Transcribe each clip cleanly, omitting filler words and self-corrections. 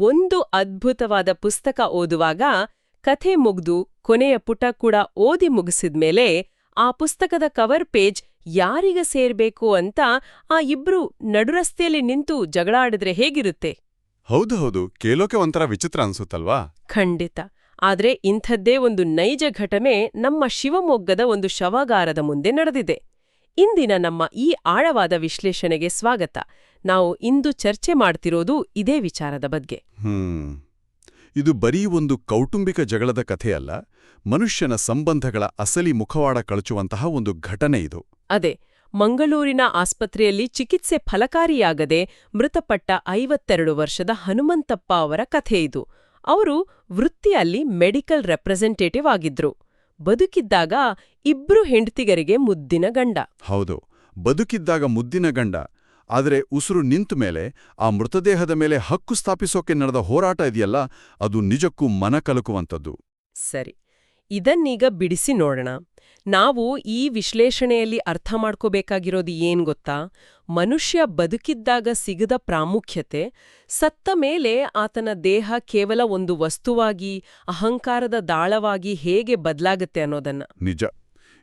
ಒಂದು ಅದ್ಭುತವಾದ ಪುಸ್ತಕ ಓದುವಾಗ ಕಥೆ ಮುಗ್ದು ಕೊನೆಯ ಪುಟ ಕೂಡ ಓದಿ ಮುಗಿಸಿದ್ಮೇಲೆ ಆ ಪುಸ್ತಕದ ಕವರ್ ಪೇಜ್ ಯಾರಿಗ ಸೇರ್ಬೇಕು ಅಂತ ಆ ಇಬ್ರು ನಡುರಸ್ತೆಯಲ್ಲಿ ನಿಂತು ಜಗಳ ಆಡಿದ್ರೆ ಹೇಗಿರುತ್ತೆ? ಹೌದು ಕೇಳೋಕೆ ಒಂಥರ ವಿಚಿತ್ರ ಅನ್ಸುತ್ತಲ್ವಾ? ಖಂಡಿತ. ಆದ್ರೆ ಇಂಥದ್ದೇ ಒಂದು ನೈಜ ಘಟನೆ ನಮ್ಮ ಶಿವಮೊಗ್ಗದ ಒಂದು ಶವಾಗಾರದ ಮುಂದೆ ನಡೆದಿದೆ. ಇಂದಿನ ನಮ್ಮ ಈ ಆಳವಾದ ವಿಶ್ಲೇಷಣೆಗೆ ಸ್ವಾಗತ. ನಾವು ಇಂದು ಚರ್ಚೆ ಮಾಡ್ತಿರೋದು ಇದೇ ವಿಚಾರದ ಬಗ್ಗೆ. ಇದು ಬರೀ ಒಂದು ಕೌಟುಂಬಿಕ ಜಗಳದ ಕಥೆಯಲ್ಲ, ಮನುಷ್ಯನ ಸಂಬಂಧಗಳ ಅಸಲಿ ಮುಖವಾಡ ಕಳಚುವಂತಹ ಒಂದು ಘಟನೆ ಇದು. ಅದೇ, ಮಂಗಳೂರಿನ ಆಸ್ಪತ್ರೆಯಲ್ಲಿ ಚಿಕಿತ್ಸೆ ಫಲಕಾರಿಯಾಗದೆ ಮೃತಪಟ್ಟ 52 ವರ್ಷದ ಹನುಮಂತಪ್ಪ ಅವರ ಕಥೆ ಇದು. ಅವರು ವೃತ್ತಿಯಲ್ಲಿ ಮೆಡಿಕಲ್ ರೆಪ್ರೆಸೆಂಟೇಟಿವ್ ಆಗಿದ್ರು. ಬದುಕಿದ್ದಾಗ ಇಬ್ರು ಹೆಂಡತಿಗರಿಗೆ ಮುದ್ದಿನ ಗಂಡ. ಹೌದು, ಬದುಕಿದ್ದಾಗ ಮುದ್ದಿನ ಗಂಡ. ಆದರೆ ಉಸಿರು ನಿಂತ ಮೇಲೆ ಆ ಮೃತದೇಹದ ಮೇಲೆ ಹಕ್ಕು ಸ್ಥಾಪಿಸೋಕೆ ನಡೆದ ಹೋರಾಟ ಇದೆಯಲ್ಲ, ಅದು ನಿಜಕ್ಕೂ ಮನ ಕಲಕುವಂಥದ್ದು. ಸರಿ, ಇದನ್ನೀಗ ಬಿಡಿಸಿ ನೋಡೋಣ. ನಾವು ಈ ವಿಶ್ಲೇಷಣೆಯಲ್ಲಿ ಅರ್ಥ ಮಾಡ್ಕೋಬೇಕಾಗಿರೋದು ಏನ್ ಗೊತ್ತಾ? ಮನುಷ್ಯ ಬದುಕಿದ್ದಾಗ ಸಿಗದ ಪ್ರಾಮುಖ್ಯತೆ ಸತ್ತ ಮೇಲೆ ಆತನ ದೇಹ ಕೇವಲ ಒಂದು ವಸ್ತುವಾಗಿ, ಅಹಂಕಾರದ ದಾಳವಾಗಿ ಹೇಗೆ ಬದಲಾಗುತ್ತೆ ಅನ್ನೋದನ್ನ. ನಿಜ.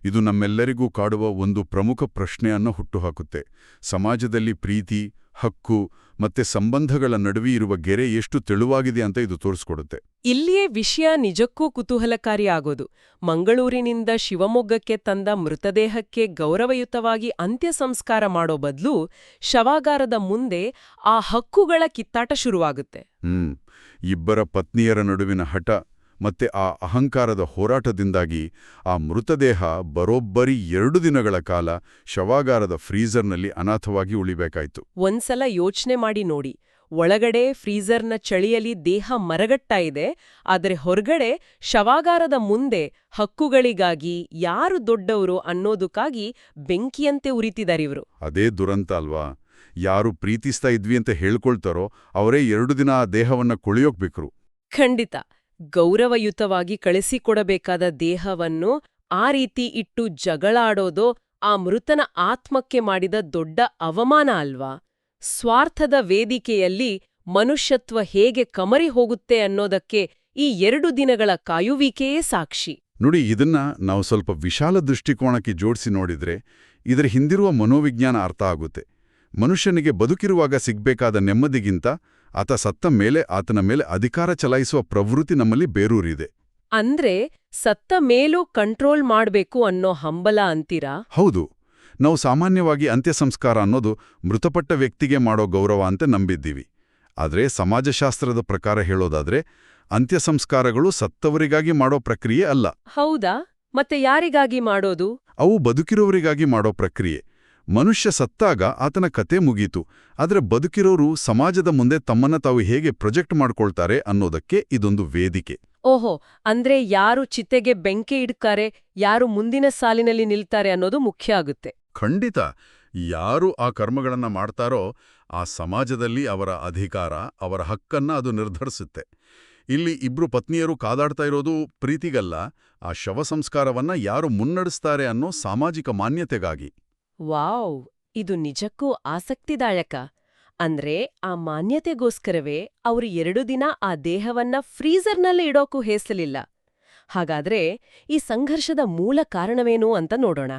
ಇದು ನಮ್ಮೆಲ್ಲರಿಗೂ ಕಾಡುವ ಒಂದು ಪ್ರಮುಖ ಪ್ರಶ್ನೆಯನ್ನು ಹುಟ್ಟುಹಾಕುತ್ತೆ. ಸಮಾಜದಲ್ಲಿ ಪ್ರೀತಿ, ಹಕ್ಕು ಮತ್ತೆ ಸಂಬಂಧಗಳ ನಡುವೆ ಇರುವ ಗೆರೆ ಎಷ್ಟು ತೆಳುವಾಗಿದೆ ಅಂತ ಇದು ತೋರಿಸ್ಕೊಡುತ್ತೆ. ಇಲ್ಲಿಯೇ ವಿಷಯ ನಿಜಕ್ಕೂ ಕುತೂಹಲಕಾರಿ ಆಗೋದು. ಮಂಗಳೂರಿನಿಂದ ಶಿವಮೊಗ್ಗಕ್ಕೆ ತಂದ ಮೃತದೇಹಕ್ಕೆ ಗೌರವಯುತವಾಗಿ ಅಂತ್ಯ ಸಂಸ್ಕಾರ ಮಾಡೋ ಬದಲು ಶವಾಗಾರದ ಮುಂದೆ ಆ ಹಕ್ಕುಗಳ ಕಿತ್ತಾಟ ಶುರುವಾಗುತ್ತೆ. ಇಬ್ಬರ ಪತ್ನಿಯರ ನಡುವಿನ ಹಠ ಮತ್ತೆ ಆ ಅಹಂಕಾರದ ಹೋರಾಟದಿಂದಾಗಿ ಆ ಮೃತದೇಹ ಬರೋಬ್ಬರಿ 2 ದಿನಗಳ ಕಾಲ ಶವಾಗಾರದ ಫ್ರೀಜರ್ನಲ್ಲಿ ಅನಾಥವಾಗಿ ಉಳಿಬೇಕಾಯ್ತು. ಒಂದ್ಸಲ ಯೋಚನೆ ಮಾಡಿ ನೋಡಿ. ಒಳಗಡೆ ಫ್ರೀಜರ್ನ ಚಳಿಯಲ್ಲಿ ದೇಹ ಮರಗಟ್ಟ ಇದೆ, ಆದರೆ ಹೊರಗಡೆ ಶವಾಗಾರದ ಮುಂದೆ ಹಕ್ಕುಗಳಿಗಾಗಿ ಯಾರು ದೊಡ್ಡವರು ಅನ್ನೋದಕ್ಕಾಗಿ ಬೆಂಕಿಯಂತೆ ಉರಿತಿದಾರಿವ್ರು. ಅದೇ ದುರಂತ ಅಲ್ವಾ? ಯಾರು ಪ್ರೀತಿಸ್ತಾ ಇದ್ವಿ ಅಂತ ಹೇಳ್ಕೊಳ್ತಾರೋ ಅವರೇ 2 ದಿನ ಆ ದೇಹವನ್ನ ಕೊಳೆಯೋಗ್ಬೇಕ್ರು. ಖಂಡಿತ. ಗೌರವಯುತವಾಗಿ ಕಳಿಸಿಕೊಡಬೇಕಾದ ದೇಹವನ್ನು ಆ ರೀತಿ ಇಟ್ಟು ಜಗಳಾಡೋದು ಆ ಮೃತನ ಆತ್ಮಕ್ಕೆ ಮಾಡಿದ ದೊಡ್ಡ ಅವಮಾನ ಅಲ್ವಾ? ಸ್ವಾರ್ಥದ ವೇದಿಕೆಯಲ್ಲಿ ಮನುಷ್ಯತ್ವ ಹೇಗೆ ಕಮರಿ ಹೋಗುತ್ತೆ ಅನ್ನೋದಕ್ಕೆ ಈ 2 ದಿನಗಳ ಕಾಯುವಿಕೆಯೇ ಸಾಕ್ಷಿ. ನೋಡಿ, ಇದನ್ನ ನಾವು ಸ್ವಲ್ಪ ವಿಶಾಲ ದೃಷ್ಟಿಕೋನಕ್ಕೆ ಜೋಡಿಸಿ ನೋಡಿದ್ರೆ ಇದರ ಹಿಂದಿರುವ ಮನೋವಿಜ್ಞಾನ ಅರ್ಥ ಆಗುತ್ತೆ. ಮನುಷ್ಯನಿಗೆ ಬದುಕಿರುವಾಗ ಸಿಗ್ಬೇಕಾದ ನೆಮ್ಮದಿಗಿಂತ ಆತ ಸತ್ತ ಮೇಲೆ ಆತನ ಮೇಲೆ ಅಧಿಕಾರ ಚಲಾಯಿಸುವ ಪ್ರವೃತ್ತಿ ನಮ್ಮಲ್ಲಿ ಬೇರೂರಿದೆ. ಅಂದ್ರೆ ಸತ್ತ ಮೇಲೂ ಕಂಟ್ರೋಲ್ ಮಾಡ್ಬೇಕು ಅನ್ನೋ ಹಂಬಲ ಅಂತೀರಾ? ಹೌದು. ನಾವು ಸಾಮಾನ್ಯವಾಗಿ ಅಂತ್ಯ ಸಂಸ್ಕಾರ ಅನ್ನೋದು ಮೃತಪಟ್ಟ ವ್ಯಕ್ತಿಗೆ ಮಾಡೋ ಗೌರವ ಅಂತ ನಂಬಿದ್ದೀವಿ. ಆದರೆ ಸಮಾಜಶಾಸ್ತ್ರದ ಪ್ರಕಾರ ಹೇಳೋದಾದ್ರೆ ಅಂತ್ಯ ಸಂಸ್ಕಾರಗಳು ಸತ್ತವರಿಗಾಗಿ ಮಾಡೋ ಪ್ರಕ್ರಿಯೆ ಅಲ್ಲ. ಹೌದಾ? ಮತ್ತೆ ಯಾರಿಗಾಗಿ ಮಾಡೋದು? ಅವು ಬದುಕಿರೋರಿಗಾಗಿ ಮಾಡೋ ಪ್ರಕ್ರಿಯೆ. ಮನುಷ್ಯ ಸತ್ತಾಗ ಆತನ ಕತೆ ಮುಗೀತು. ಆದರೆ ಬದುಕಿರೋರು ಸಮಾಜದ ಮುಂದೆ ತಮ್ಮನ್ನ ತಾವು ಹೇಗೆ ಪ್ರೊಜೆಕ್ಟ್ ಮಾಡ್ಕೊಳ್ತಾರೆ ಅನ್ನೋದಕ್ಕೆ ಇದೊಂದು ವೇದಿಕೆ. ಓಹೋ, ಅಂದ್ರೆ ಯಾರು ಚಿತೆಗೆ ಬೆಂಕಿ ಇಡ್ತಾರೆ, ಯಾರು ಮುಂದಿನ ಸಾಲಿನಲ್ಲಿ ನಿಲ್ತಾರೆ ಅನ್ನೋದು ಮುಖ್ಯ ಆಗುತ್ತೆ. ಖಂಡಿತ. ಯಾರು ಆ ಕರ್ಮಗಳನ್ನ ಮಾಡ್ತಾರೋ ಆ ಸಮಾಜದಲ್ಲಿ ಅವರ ಅಧಿಕಾರ, ಅವರ ಹಕ್ಕನ್ನ ಅದು ನಿರ್ಧರಿಸುತ್ತೆ. ಇಲ್ಲಿ ಇಬ್ರು ಪತ್ನಿಯರು ಕಾದಾಡ್ತಾ ಇರೋದು ಪ್ರೀತಿಗಲ್ಲ, ಆ ಶವ ಸಂಸ್ಕಾರವನ್ನ ಯಾರು ಮುನ್ನಡೆಸ್ತಾರೆ ಅನ್ನೋ ಸಾಮಾಜಿಕ ಮಾನ್ಯತೆಗಾಗಿ. ವಾವ್, ಇದು ನಿಜಕ್ಕೂ ಆಸಕ್ತಿದಾಯಕ. ಅಂದ್ರೆ ಆ ಮಾನ್ಯತೆಗೋಸ್ಕರವೇ ಅವರು 2 ದಿನ ಆ ದೇಹವನ್ನ ಫ್ರೀಜರ್ನಲ್ಲಿ ಇಡೋಕು ಹೇಸಲಿಲ್ಲ. ಹಾಗಾದ್ರೆ ಈ ಸಂಘರ್ಷದ ಮೂಲ ಕಾರಣವೇನು ಅಂತ ನೋಡೋಣ.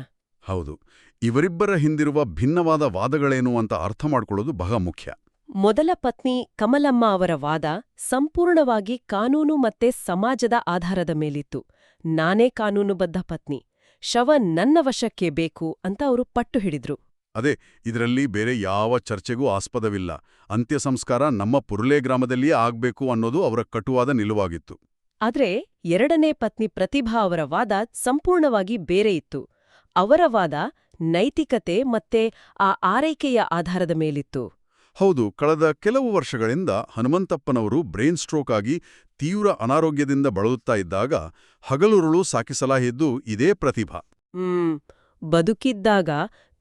ಹೌದು, ಇವರಿಬ್ಬರ ಹಿಂದಿರುವ ಭಿನ್ನವಾದ ವಾದಗಳೇನು ಅಂತ ಅರ್ಥ ಮಾಡ್ಕೊಳ್ಳೋದು ಬಹಳ ಮುಖ್ಯ. ಮೊದಲ ಪತ್ನಿ ಕಮಲಮ್ಮ ಅವರ ವಾದ ಸಂಪೂರ್ಣವಾಗಿ ಕಾನೂನು ಮತ್ತೆ ಸಮಾಜದ ಆಧಾರದ ಮೇಲಿತ್ತು. ನಾನೇ ಕಾನೂನುಬದ್ಧ ಪತ್ನಿ, ಶವ ನನ್ನ ವಶಕ್ಕೆ ಬೇಕು ಅಂತ ಅವರು ಪಟ್ಟು ಹಿಡಿದ್ರು. ಅದೇ, ಇದರಲ್ಲಿ ಬೇರೆ ಯಾವ ಚರ್ಚೆಗೂ ಆಸ್ಪದವಿಲ್ಲ. ಅಂತ್ಯ ಸಂಸ್ಕಾರ ನಮ್ಮ ಪುರುಲೆ ಗ್ರಾಮದಲ್ಲಿಯೇ ಆಗ್ಬೇಕು ಅನ್ನೋದು ಅವರ ಕಟುವಾದ ನಿಲುವಾಗಿತ್ತು. ಆದ್ರೆ ಎರಡನೇ ಪತ್ನಿ ಪ್ರತಿಭಾ ಅವರ ವಾದ ಸಂಪೂರ್ಣವಾಗಿ ಬೇರೆ ಇತ್ತು. ಅವರ ವಾದ ನೈತಿಕತೆ ಮತ್ತೆ ಆ ಆರೈಕೆಯ ಆಧಾರದ ಮೇಲಿತ್ತು. ಹೌದು, ಕಳೆದ ಕೆಲವು ವರ್ಷಗಳಿಂದ ಹನುಮಂತಪ್ಪನವರು ಬ್ರೈನ್ ಸ್ಟ್ರೋಕ್ ಆಗಿ ತೀವ್ರ ಅನಾರೋಗ್ಯದಿಂದ ಬಳಲುತ್ತಾ ಇದ್ದಾಗ ಹಗಲುರುಳು ಸಾಕಿಸಲಾಗಿದ್ದು ಇದೇ ಪ್ರತಿಭಾ. ಬದುಕಿದ್ದಾಗ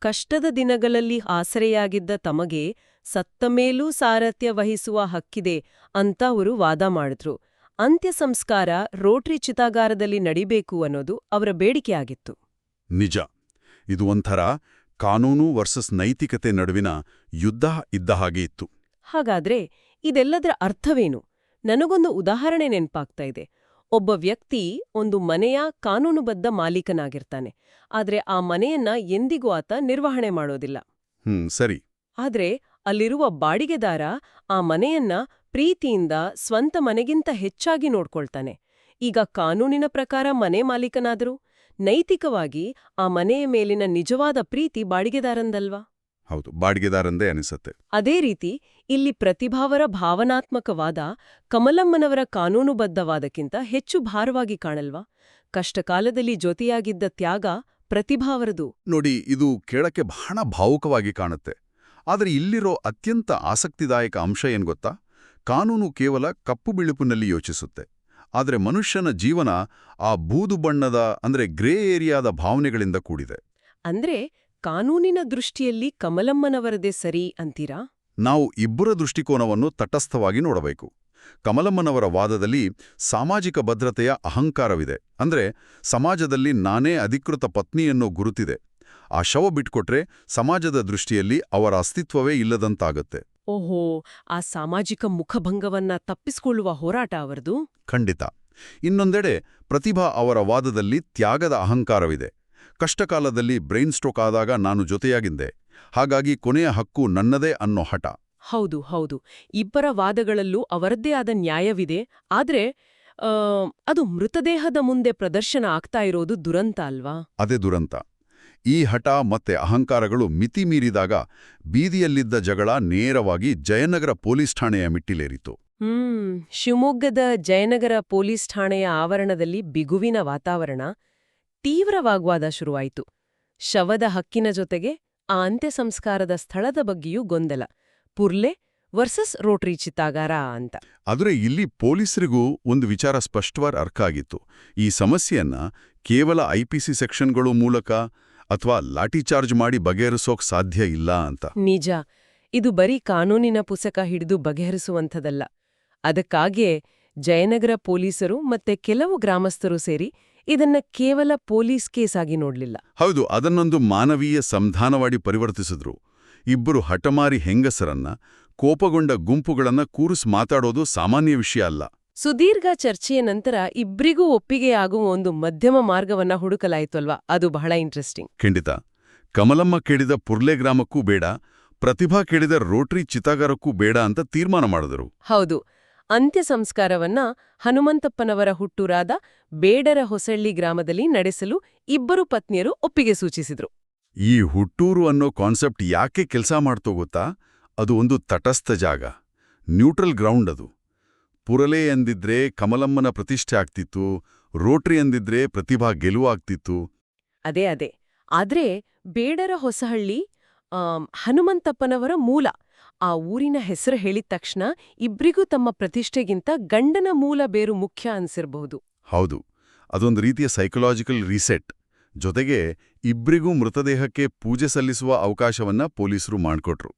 ಕಷ್ಟದ ದಿನಗಳಲ್ಲಿ ಆಸರೆಯಾಗಿದ್ದ ತಮಗೆ ಸತ್ತ ಮೇಲೂ ಸಾರಥ್ಯ ವಹಿಸುವ ಹಕ್ಕಿದೆ ಅಂತ ಅವರು ವಾದ ಮಾಡಿದ್ರು. ಅಂತ್ಯ ಸಂಸ್ಕಾರ ರೋಟರಿ ಚಿತಾಗಾರದಲ್ಲಿ ನಡಿಬೇಕು ಅನ್ನೋದು ಅವರ ಬೇಡಿಕೆಯಾಗಿತ್ತು. ನಿಜ. ಇದು ಒಂಥರ ಕಾನೂನು ವರ್ಸಸ್ ನೈತಿಕತೆ ನಡುವಿನ ಯುದ್ಧ ಇದ್ದ ಹಾಗೆ ಇತ್ತು. ಹಾಗಾದ್ರೆ ಇದೆಲ್ಲದರ ಅರ್ಥವೇನು? ನನಗೊಂದು ಉದಾಹರಣೆ ನೆನ್ಪಾಗ್ತಾ ಇದೆ. ಒಬ್ಬ ವ್ಯಕ್ತಿ ಒಂದು ಮನೆಯ ಕಾನೂನುಬದ್ಧ ಮಾಲೀಕನಾಗಿರ್ತಾನೆ. ಆದ್ರೆ ಆ ಮನೆಯನ್ನ ಎಂದಿಗೂ ಆತ ನಿರ್ವಹಣೆ ಮಾಡೋದಿಲ್ಲ. ಸರಿ. ಆದ್ರೆ ಅಲ್ಲಿರುವ ಬಾಡಿಗೆದಾರ ಆ ಮನೆಯನ್ನ ಪ್ರೀತಿಯಿಂದ ಸ್ವಂತ ಮನೆಗಿಂತ ಹೆಚ್ಚಾಗಿ ನೋಡ್ಕೊಳ್ತಾನೆ. ಈಗ ಕಾನೂನಿನ ಪ್ರಕಾರ ಮನೆ ಮಾಲೀಕನಾದರೂ ನೈತಿಕವಾಗಿ ಆ ಮನೆಯ ಮೇಲಿನ ನಿಜವಾದ ಪ್ರೀತಿ ಬಾಡಿಗೆದಾರಂದಲ್ವಾ? ಹೌದು, ಬಾಡಿಗೆದಾರಂದೇ ಅನಿಸತ್ತೆ. ಅದೇ ರೀತಿ ಇಲ್ಲಿ ಪ್ರತಿಭಾವರ ಭಾವನಾತ್ಮಕವಾದ ಕಮಲಮ್ಮನವರ ಕಾನೂನುಬದ್ಧವಾದಕ್ಕಿಂತ ಹೆಚ್ಚು ಭಾರವಾಗಿ ಕಾಣಲ್ವಾ? ಕಷ್ಟಕಾಲದಲ್ಲಿ ಜೊತೆಯಾಗಿದ್ದ ತ್ಯಾಗ ಪ್ರತಿಭಾವರದು. ನೋಡಿ, ಇದು ಕೇಳಕ್ಕೆ ಬಹಳ ಭಾವುಕವಾಗಿ ಕಾಣುತ್ತೆ. ಆದರೆ ಇಲ್ಲಿರೋ ಅತ್ಯಂತ ಆಸಕ್ತಿದಾಯಕ ಅಂಶ ಏನ್ಗೊತ್ತಾ? ಕಾನೂನು ಕೇವಲ ಕಪ್ಪು ಬಿಳುಪಿನಲ್ಲಿ ಯೋಚಿಸುತ್ತೆ. ಆದರೆ ಮನುಷ್ಯನ ಜೀವನ ಆ ಬೂದು ಬಣ್ಣದ ಅಂದ್ರೆ ಗ್ರೇ ಏರಿಯಾದ ಭಾವನೆಗಳಿಂದ ಕೂಡಿದೆ. ಅಂದ್ರೆ ಕಾನೂನಿನ ದೃಷ್ಟಿಯಲ್ಲಿ ಕಮಲಮ್ಮನವರದೇ ಸರಿ ಅಂತೀರಾ? ನಾವು ಇಬ್ಬರ ದೃಷ್ಟಿಕೋನವನ್ನು ತಟಸ್ಥವಾಗಿ ನೋಡಬೇಕು. ಕಮಲಮ್ಮನವರ ವಾದದಲ್ಲಿ ಸಾಮಾಜಿಕ ಭದ್ರತೆಯ ಅಹಂಕಾರವಿದೆ. ಅಂದ್ರೆ ಸಮಾಜದಲ್ಲಿ ನಾನೇ ಅಧಿಕೃತ ಪತ್ನಿಯನ್ನೋ ಗುರುತಿದೆ. ಆ ಶವ ಬಿಟ್ಕೊಟ್ರೆ ಸಮಾಜದ ದೃಷ್ಟಿಯಲ್ಲಿ ಅವರ ಅಸ್ತಿತ್ವವೇ ಇಲ್ಲದಂತಾಗತ್ತೆ. ಓಹೋ, ಆ ಸಾಮಾಜಿಕ ಮುಖಭಂಗವನ್ನ ತಪ್ಪಿಸಿಕೊಳ್ಳುವ ಹೋರಾಟ ಅವರದು. ಖಂಡಿತ. ಇನ್ನೊಂದೆಡೆ ಪ್ರತಿಭಾ ಅವರ ವಾದದಲ್ಲಿ ತ್ಯಾಗದ ಅಹಂಕಾರವಿದೆ. ಕಷ್ಟಕಾಲದಲ್ಲಿ ಬ್ರೈನ್ ಸ್ಟ್ರೋಕ್ ಆದಾಗ ನಾನು ಜೊತೆಯಾಗಿದ್ದೆ, ಹಾಗಾಗಿ ಕೊನೆಯ ಹಕ್ಕು ನನ್ನದೇ ಅನ್ನೋ ಹಠ. ಹೌದು ಹೌದು, ಇಬ್ಬರ ವಾದಗಳಲ್ಲೂ ಅವರದ್ದೇ ಆದ ನ್ಯಾಯವಿದೆ. ಆದ್ರೆ ಅದು ಮೃತದೇಹದ ಮುಂದೆ ಪ್ರದರ್ಶನ ಆಗ್ತಾ ಇರೋದು ದುರಂತ ಅಲ್ವಾ? ಅದೇ ದುರಂತ. ಈ ಹಠ ಮತ್ತೆ ಅಹಂಕಾರಗಳು ಮಿತಿ ಮೀರಿದಾಗ ಬೀದಿಯಲ್ಲಿದ್ದ ಜಗಳ ನೇರವಾಗಿ ಜಯನಗರ ಪೊಲೀಸ್ ಠಾಣೆಯ ಮಿಟ್ಟಿಲೇರಿತು. ಶಿವಮೊಗ್ಗದ ಜಯನಗರ ಪೊಲೀಸ್ ಠಾಣೆಯ ಆವರಣದಲ್ಲಿ ಬಿಗುವಿನ ವಾತಾವರಣ. ತೀವ್ರವಾಗ್ವಾದ ಶುರುವಾಯಿತು. ಶವದ ಹಕ್ಕಿನ ಜೊತೆಗೆ ಆ ಅಂತ್ಯ ಸಂಸ್ಕಾರದ ಸ್ಥಳದ ಬಗ್ಗೆಯೂ ಗೊಂದಲ. ಪುರ್ಲೆ ವರ್ಸಸ್ ರೋಟರಿ ಚಿತಾಗಾರ ಅಂತ. ಆದರೆ ಇಲ್ಲಿ ಪೊಲೀಸರಿಗೂ ಒಂದು ವಿಚಾರ ಸ್ಪಷ್ಟವಾಗಿ ಅರ್ಥ ಆಗಿತ್ತು. ಈ ಸಮಸ್ಯೆಯನ್ನ ಕೇವಲ ಐಪಿಸಿ ಸೆಕ್ಷನ್ಗಳು ಮೂಲಕ ಅಥವಾ ಲಾಠಿಚಾರ್ಜ್ ಮಾಡಿ ಬಗೆಹರಿಸೋಕ್ ಸಾಧ್ಯ ಇಲ್ಲ ಅಂತ. ನಿಜ, ಇದು ಬರೀ ಕಾನೂನಿನ ಪುಸ್ತಕ ಹಿಡಿದು ಬಗೆಹರಿಸುವಂಥದ್ದಲ್ಲ. ಅದಕ್ಕಾಗಿಯೇ ಜಯನಗರ ಪೊಲೀಸರು ಮತ್ತೆ ಕೆಲವು ಗ್ರಾಮಸ್ಥರು ಸೇರಿ ಇದನ್ನ ಕೇವಲ ಪೊಲೀಸ್ ಕೇಸ್ ಆಗಿ ನೋಡ್ಲಿಲ್ಲ. ಹೌದು, ಅದನ್ನೊಂದು ಮಾನವೀಯ ಸಂಧಾನವಾಗಿ ಪರಿವರ್ತಿಸಿದ್ರು. ಇಬ್ಬರು ಹಠಮಾರಿ ಹೆಂಗಸರನ್ನ, ಕೋಪಗೊಂಡ ಗುಂಪುಗಳನ್ನ ಕೂರಿಸಿ ಮಾತಾಡೋದು ಸಾಮಾನ್ಯ ವಿಷಯ ಅಲ್ಲ. ಸುದೀರ್ಘ ಚರ್ಚೆಯ ನಂತರ ಇಬ್ರಿಗೂ ಒಪ್ಪಿಗೆಯಾಗುವ ಒಂದು ಮಧ್ಯಮ ಮಾರ್ಗವನ್ನ ಹುಡುಕಲಾಯಿತು ಅಲ್ವಾ? ಅದು ಬಹಳ ಇಂಟ್ರೆಸ್ಟಿಂಗ್. ಖಂಡಿತ. ಕಮಲಮ್ಮ ಕೇಳಿದ ಪುರ್ಲೆ ಗ್ರಾಮಕ್ಕೂ ಬೇಡ, ಪ್ರತಿಭಾ ಕೇಳಿದ ರೋಟರಿ ಚಿತಾಗಾರಕ್ಕೂ ಬೇಡ ಅಂತ ತೀರ್ಮಾನ ಮಾಡಿದರು. ಹೌದು. ಅಂತ್ಯ ಸಂಸ್ಕಾರವನ್ನ ಹನುಮಂತಪ್ಪನವರ ಹುಟ್ಟೂರಾದ ಬೇಡರ ಹೊಸಳ್ಳಿ ಗ್ರಾಮದಲ್ಲಿ ನಡೆಸಲು ಇಬ್ಬರು ಪತ್ನಿಯರು ಒಪ್ಪಿಗೆ ಸೂಚಿಸಿದ್ರು. ಈ ಹುಟ್ಟೂರು ಅನ್ನೋ ಕಾನ್ಸೆಪ್ಟ್ ಯಾಕೆ ಕೆಲಸ ಮಾಡ್ತೋ ಗೊತ್ತಾ? ಅದು ಒಂದು ತಟಸ್ಥ ಜಾಗ, ನ್ಯೂಟ್ರಲ್ ಗ್ರೌಂಡ್. ಅದು ಪುರಲೆ ಎಂದಿದ್ರೆ ಕಮಲಮ್ಮನ ಪ್ರತಿಷ್ಠೆ ಆಗ್ತಿತ್ತು, ರೋಟರಿ ಎಂದಿದ್ರೆ ಪ್ರತಿಭಾ ಗೆಲುವಾಗ್ತಿತ್ತು. ಅದೇ. ಆದ್ರೆ ಬೇಡರ ಹೊಸಹಳ್ಳಿ ಹನುಮಂತಪ್ಪನವರ ಮೂಲ. ಆ ಊರಿನ ಹೆಸರು ಹೇಳಿದ ತಕ್ಷಣ ಇಬ್ರಿಗೂ ತಮ್ಮ ಪ್ರತಿಷ್ಠೆಗಿಂತ ಗಂಡನ ಮೂಲ ಬೇರು ಮುಖ್ಯ ಅನ್ಸಿರ್ಬಹುದು. ಹೌದು, ಅದೊಂದು ರೀತಿಯ ಸೈಕಲಾಜಿಕಲ್ ರೀಸೆಟ್. ಜೊತೆಗೆ ಇಬ್ರಿಗೂ ಮೃತದೇಹಕ್ಕೆ ಪೂಜೆ ಸಲ್ಲಿಸುವ ಅವಕಾಶವನ್ನ ಪೊಲೀಸರು ಮಾಡ್ಕೊಟ್ರು.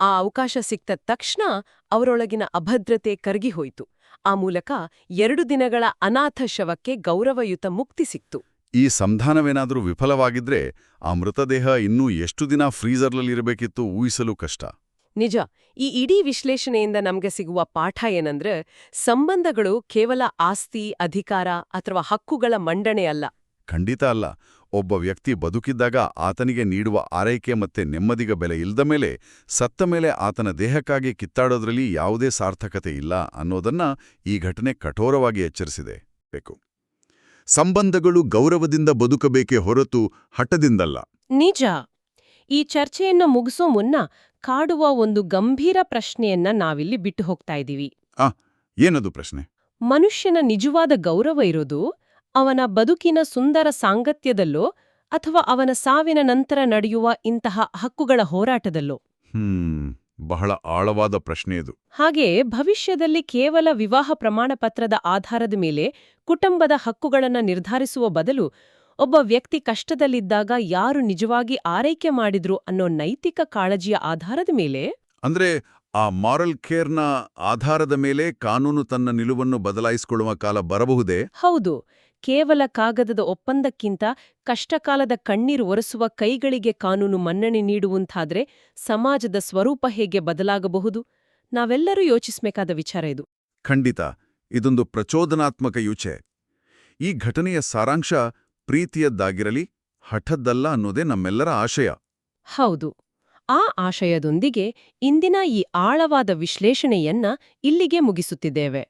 ಆ ಅವಕಾಶ ಸಿಕ್ತ ತಕ್ಷಣ ಅವರೊಳಗಿನ ಅಭದ್ರತೆ ಕರಗಿಹೋಯ್ತು. ಆ ಮೂಲಕ 2 ದಿನಗಳ ಅನಾಥ ಶವಕ್ಕೆ ಗೌರವಯುತ ಮುಕ್ತಿ ಸಿಕ್ತು. ಈ ಸಂಧಾನವೇನಾದರೂ ವಿಫಲವಾಗಿದ್ರೆ ಆ ಮೃತದೇಹ ಇನ್ನೂ ಎಷ್ಟು ದಿನ ಫ್ರೀಜರ್ನಲ್ಲಿರಬೇಕಿತ್ತು ಊಹಿಸಲು ಕಷ್ಟ. ನಿಜ. ಈ ಇಡೀ ವಿಶ್ಲೇಷಣೆಯಿಂದ ನಮ್ಗೆ ಸಿಗುವ ಪಾಠ ಏನಂದ್ರೆ, ಸಂಬಂಧಗಳು ಕೇವಲ ಆಸ್ತಿ, ಅಧಿಕಾರ ಅಥವಾ ಹಕ್ಕುಗಳ ಮಂಡನೆ ಅಲ್ಲ. ಖಂಡಿತ ಅಲ್ಲ. ಒಬ್ಬ ವ್ಯಕ್ತಿ ಬದುಕಿದ್ದಾಗ ಆತನಿಗೆ ನೀಡುವ ಆರೈಕೆ ಮತ್ತೆ ನೆಮ್ಮದಿಗ ಬೆಲೆ ಇಲ್ದ ಮೇಲೆ ಸತ್ತ ಮೇಲೆ ಆತನ ದೇಹಕ್ಕಾಗಿ ಕಿತ್ತಾಡೋದ್ರಲ್ಲಿ ಯಾವುದೇ ಸಾರ್ಥಕತೆ ಇಲ್ಲ ಅನ್ನೋದನ್ನ ಈ ಘಟನೆ ಕಠೋರವಾಗಿ ಎಚ್ಚರಿಸಿದೆ. ಸಂಬಂಧಗಳು ಗೌರವದಿಂದ ಬದುಕಬೇಕೇ ಹೊರತು ಹಠದಿಂದಲ್ಲ. ನಿಜ. ಈ ಚರ್ಚೆಯನ್ನ ಮುಗಿಸೋ ಮುನ್ನ ಕಾಡುವ ಒಂದು ಗಂಭೀರ ಪ್ರಶ್ನೆಯನ್ನ ನಾವಿಲ್ಲಿ ಬಿಟ್ಟು ಹೋಗ್ತಾ ಇದ್ದೀವಿ. ಏನದು ಪ್ರಶ್ನೆ? ಮನುಷ್ಯನ ನಿಜವಾದ ಗೌರವ ಇರೋದು ಅವನ ಬದುಕಿನ ಸುಂದರ ಸಾಂಗತ್ಯದಲ್ಲೋ ಅಥವಾ ಅವನ ಸಾವಿನ ನಂತರ ನಡೆಯುವ ಇಂತಹ ಹಕ್ಕುಗಳ ಹೋರಾಟದಲ್ಲೋ? ಬಹಳ ಆಳವಾದ ಪ್ರಶ್ನೆ ಇದು. ಹಾಗೆ ಭವಿಷ್ಯದಲ್ಲಿ ಕೇವಲ ವಿವಾಹ ಪ್ರಮಾಣ ಪತ್ರದ ಆಧಾರದ ಮೇಲೆ ಕುಟುಂಬದ ಹಕ್ಕುಗಳನ್ನು ನಿರ್ಧರಿಸುವ ಬದಲು ಒಬ್ಬ ವ್ಯಕ್ತಿ ಕಷ್ಟದಲ್ಲಿದ್ದಾಗ ಯಾರು ನಿಜವಾಗಿ ಆರೈಕೆ ಮಾಡಿದ್ರು ಅನ್ನೋ ನೈತಿಕ ಕಾಳಜಿಯ ಆಧಾರದ ಮೇಲೆ, ಅಂದ್ರೆ ಆ ಮಾರಲ್ ಕೇರ್ನ ಆಧಾರದ ಮೇಲೆ ಕಾನೂನು ತನ್ನ ನಿಲುವನ್ನು ಬದಲಾಯಿಸಿಕೊಳ್ಳುವ ಕಾಲ ಬರಬಹುದೇ? ಹೌದು. ಕೇವಲ ಕಾಗದದ ಒಪ್ಪಂದಕ್ಕಿಂತ ಕಷ್ಟಕಾಲದ ಕಣ್ಣೀರು ಒರೆಸುವ ಕೈಗಳಿಗೆ ಕಾನೂನು ಮನ್ನಣೆ ನೀಡುವಂತಾದ್ರೆ ಸಮಾಜದ ಸ್ವರೂಪ ಹೇಗೆ ಬದಲಾಗಬಹುದು? ನಾವೆಲ್ಲರೂ ಯೋಚಿಸ್ಬೇಕಾದ ವಿಚಾರ ಇದು. ಖಂಡಿತ ಇದೊಂದು ಪ್ರಚೋದನಾತ್ಮಕ ಯೂಚೆ. ಈ ಘಟನೆಯ ಸಾರಾಂಶ ಪ್ರೀತಿಯದ್ದಾಗಿರಲಿ, ಹಠದ್ದಲ್ಲ ಅನ್ನೋದೇ ನಮ್ಮೆಲ್ಲರ ಆಶಯ. ಹೌದು. ಆ ಆಶಯದೊಂದಿಗೆ ಇಂದಿನ ಈ ಆಳವಾದ ವಿಶ್ಲೇಷಣೆಯನ್ನ ಇಲ್ಲಿಗೆ ಮುಗಿಸುತ್ತಿದ್ದೇವೆ.